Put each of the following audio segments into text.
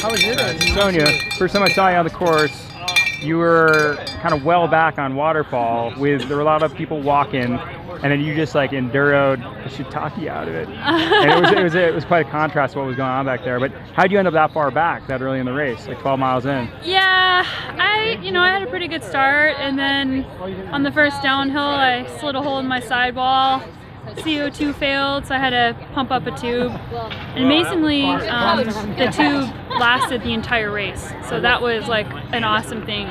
How was your day? Sonya, first time I saw you on the course, you were kind of well back on waterfall there were a lot of people walking, and then you just like enduroed the shiitake out of it. And it was quite a contrast to what was going on back there. But how'd you end up that far back that early in the race, like 12 miles in? Yeah, I had a pretty good start, and then on the first downhill I slid a hole in my sidewall. CO2 failed, so I had to pump up a tube. And amazingly, the tube lasted the entire race, so that was like an awesome thing.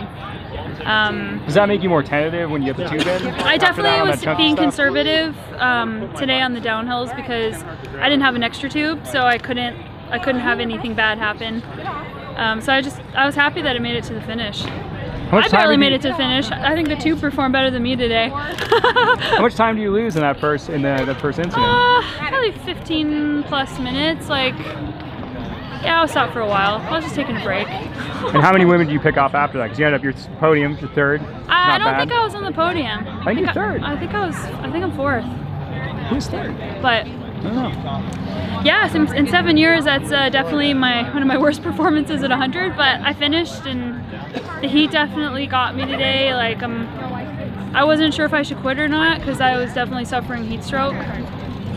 Does that make you more tentative when you get the tube in? I definitely was being conservative today on the downhills because I didn't have an extra tube, so I couldn't have anything bad happen. So I was happy that I made it to the finish. I barely made it to the finish. I think the tube performed better than me today. How much time do you lose in that first incident? Probably 15 plus minutes. Like, yeah, I was stopped for a while. I was just taking a break. And how many women do you pick off after that? Because you ended up your podium, your third. I don't think I was on the podium. I think you're third. I think I'm fourth. Who's third? But I don't know. Yeah, in 7 years, that's definitely one of my worst performances at 100. But I finished, and the heat definitely got me today. Like, I wasn't sure if I should quit or not because I was definitely suffering heat stroke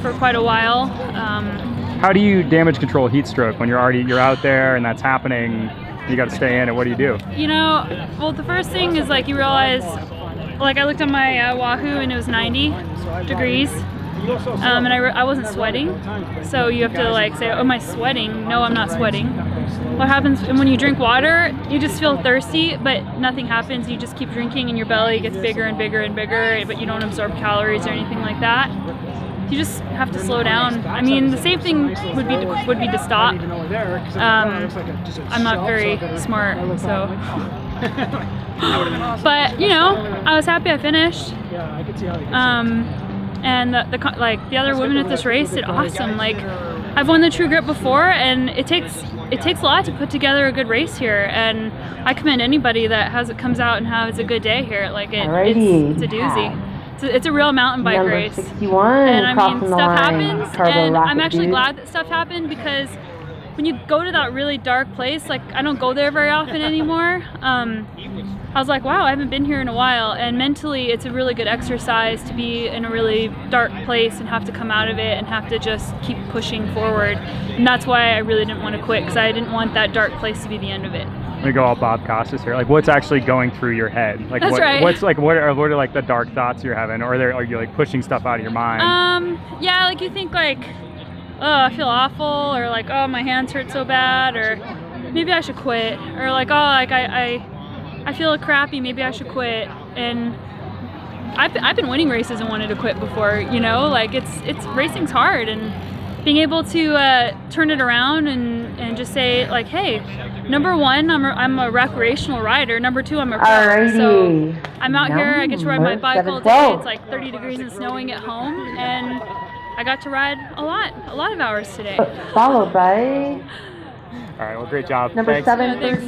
for quite a while. How do you damage control heat stroke when you're out there and that's happening? You got to stay in it. What do you do? You know, well, the first thing is like you realize, like I looked at my Wahoo and it was 90 degrees. And I wasn't sweating, so you have to like say, oh, am I sweating? No, I'm not sweating. What happens when you drink water, you just feel thirsty, but nothing happens. You just keep drinking and your belly gets bigger and bigger and bigger, but you don't absorb calories or anything like that. You just have to slow down. I mean, the same thing would be to stop. I'm not very smart, so. But you know, I was happy I finished. And the other women at this race did awesome. Like, I've won the True Grit before, and it takes a lot to put together a good race here. And I commend anybody that comes out and has a good day here. Like it's a doozy. It's a real mountain bike race. 61, and I mean, stuff happens, and I'm actually dude. glad that stuff happened because when you go to that really dark place, like I don't go there very often anymore. I was like, wow, I haven't been here in a while, and mentally it's a really good exercise to be in a really dark place and have to come out of it and have to just keep pushing forward. And that's why I really didn't want to quit, because I didn't want that dark place to be the end of it. Let me go all Bob Costas here. Like, what's actually going through your head? Like, that's right. What are like the dark thoughts you're having, or are you like pushing stuff out of your mind? Yeah, like you think like, oh, I feel awful, or like, oh, my hands hurt so bad, or maybe I should quit, or like, oh, like I feel crappy, maybe I should quit. And I've been winning races and wanted to quit before, you know, like racing's hard, and being able to turn it around and just say like, hey, number one, I'm a recreational rider. Number two, I'm a pro. So I'm out here, I get to ride my bike all day. It's like 30 degrees and snowing at home, and I got to ride a lot of hours today. Followed by all right, well, great job. number Thanks. 7.